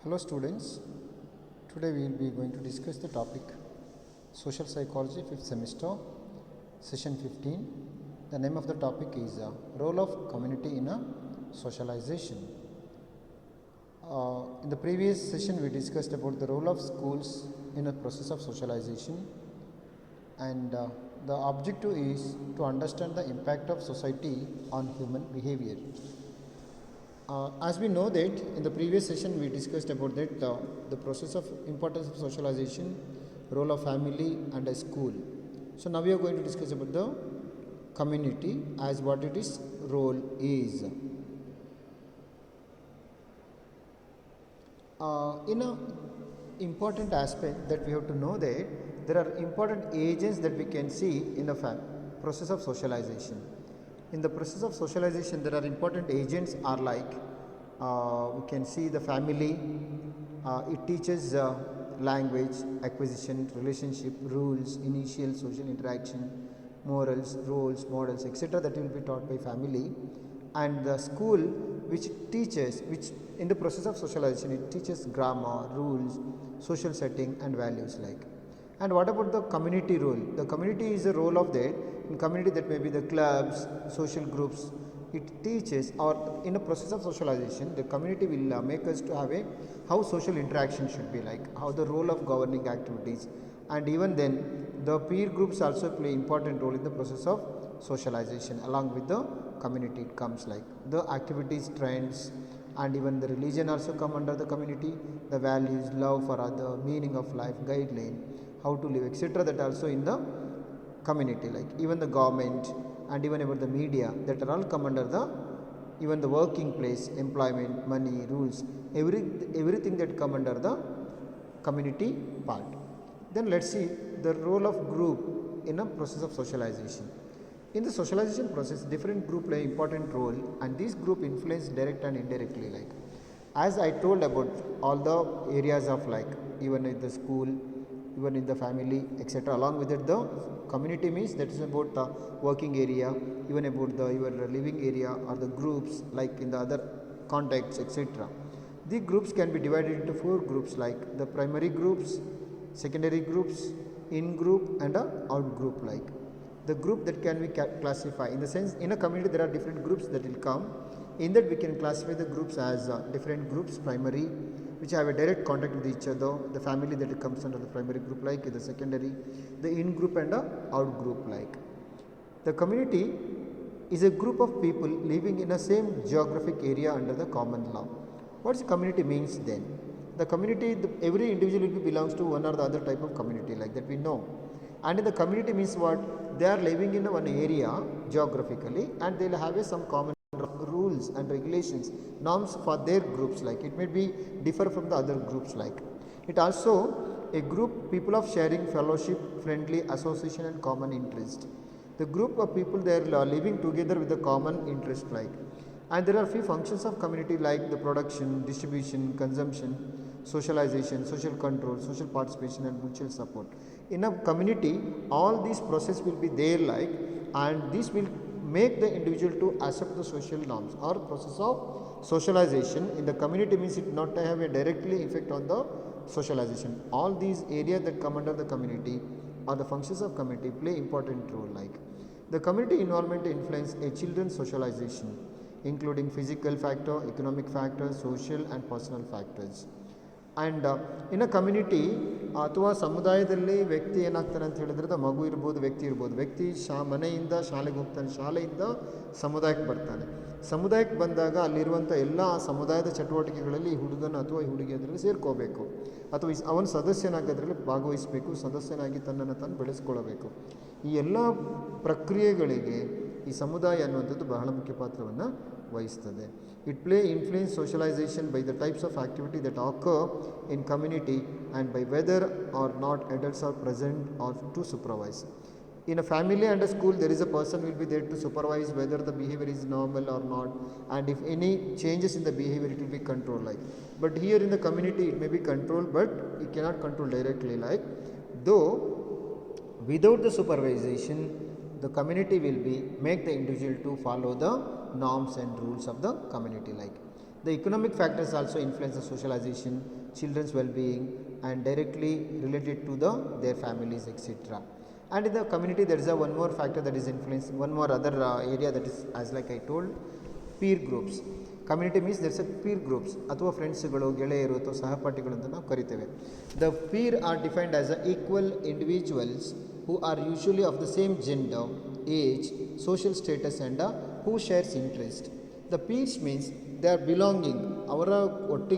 Hello students, today we will be going to discuss the topic Social Psychology 5th semester, session 15. The name of the topic is Role of Community in a Socialization. In the previous session we discussed about the role of schools in a process of socialization, and the objective is to understand the impact of society on human behavior. As we know that in the previous session we discussed about that the process of importance of socialization, role of family and a school. So now we are going to discuss about the community as what it is role is. In a important aspect that we have to know that there are important agents that we can see in the process of socialization. In the process of socialization there are important agents are like we can see the family, it teaches language, acquisition, relationship, rules, initial social interaction, morals, roles, models, etc. that will be taught by family. And the school which teaches, which in the process of socialization it teaches grammar, rules, social setting and values like. And what about the community role? The community is a role of that. In community that may be the clubs, social groups, it teaches, or in a process of socialization the community will make us to have a how social interaction should be like, how the role of governing activities, and even then the peer groups also play important role in the process of socialization. Along with the community it comes like the activities, trends, and even the religion also come under the community, the values, love for other, meaning of life, guideline, how to live, etc. that also in the community, like even the government and even about the media, that are all come under the, even the working place, employment, money, rules, everything that come under the community part. Then let's see the role of group in a process of socialization. In the socialization process different group play important role, and these group influence direct and indirectly, like as I told about all the areas of like even in the school, even in the family, etc. Along with it the community means that is about the working area, even about the your living area or the groups like in the other contexts, etc. The groups can be divided into 4 groups like the primary groups, secondary groups, in group and a out group like. The group that can be classified in the sense in a community there are different groups that will come. In that we can classify the groups as different groups, primary which have a direct contact with each other, the family that comes under the primary group like, the secondary, the in group and the out group like. The community is a group of people living in a same geographic area under the common law. What community means then? The community, every individual belongs to one or the other type of community like that we know. And in the community means what? They are living in one area geographically and they will have some common rules and regulations, norms for their groups like. It may be differ from the other groups like. It also a group people of sharing fellowship, friendly association and common interest. The group of people they are living together with a common interest like. And there are few functions of community like the production, distribution, consumption, socialization, social control, social participation and mutual support. In a community all these process will be there like, and this will make the individual to accept the social norms or process of socialization in the community means it not have a directly effect on the socialization. All these areas that come under the community or the functions of community play important role like. The community involvement influence a children's socialization including physical factor, economic factors, social and personal factors. And in a community ಅಥವಾ ಸಮುದಾಯದಲ್ಲಿ ವ್ಯಕ್ತಿ ಏನಾಗ್ತಾನೆ ಅಂತ ಹೇಳಿದ್ರೆ ಮಗು ಇರ್ಬೋದು, ವ್ಯಕ್ತಿ ಮನೆಯಿಂದ ಶಾಲೆಗೆ ಹೋಗ್ತಾನೆ, ಶಾಲೆಯಿಂದ ಸಮುದಾಯಕ್ಕೆ ಬರ್ತಾನೆ, ಸಮುದಾಯಕ್ಕೆ ಬಂದಾಗ ಅಲ್ಲಿರುವಂಥ ಎಲ್ಲ ಸಮುದಾಯದ ಚಟುವಟಿಕೆಗಳಲ್ಲಿ ಈ ಹುಡುಗನ ಅಥವಾ ಈ ಹುಡುಗಿ ಅದರಲ್ಲಿ ಸೇರ್ಕೋಬೇಕು ಅಥವಾ ಅವನ ಸದಸ್ಯನಾಗಿ ಅದರಲ್ಲಿ ಭಾಗವಹಿಸಬೇಕು, ಸದಸ್ಯನಾಗಿ ತನ್ನನ್ನು ತಾನು ಬೆಳೆಸ್ಕೊಳ್ಬೇಕು. ಈ ಎಲ್ಲ ಪ್ರಕ್ರಿಯೆಗಳಿಗೆ ಈ ಸಮುದಾಯ ಅನ್ನುವಂಥದ್ದು ಬಹಳ ಮುಖ್ಯ ಪಾತ್ರವನ್ನು ವಹಿಸ್ತದೆ. It play influence socialization by the types of activity that occur in community and by whether or not adults are present or to supervise. In a family and a school there is a person will be there to supervise whether the behavior is normal or not, and if any changes in the behavior it will be controlled like. But here in the community it may be controlled but it cannot control directly like. Though without the supervision the community will be make the individual to follow the norms and rules of the community like. The economic factors also influence the socialization, children's well-being, and directly related to their families, etc. And in the community, there is a one more factor that is influencing, one more other area that is, as like I told, peer groups. Community means there's a peer groups ಅಥವಾ ಫ್ರೆಂಡ್ಸ್ಗಳು, ಗೆಳೆಯರು ಅಥವಾ ಸಹಪಾಠಿಗಳು ಅಂತ ನಾವು ಕರಿತೇವೆ. The peer are defined as a equal individuals who are usually of the same gender, age, social status and who shares interest. The peers means they are belonging, ಅವರ ಒಟ್ಟಿಗೆ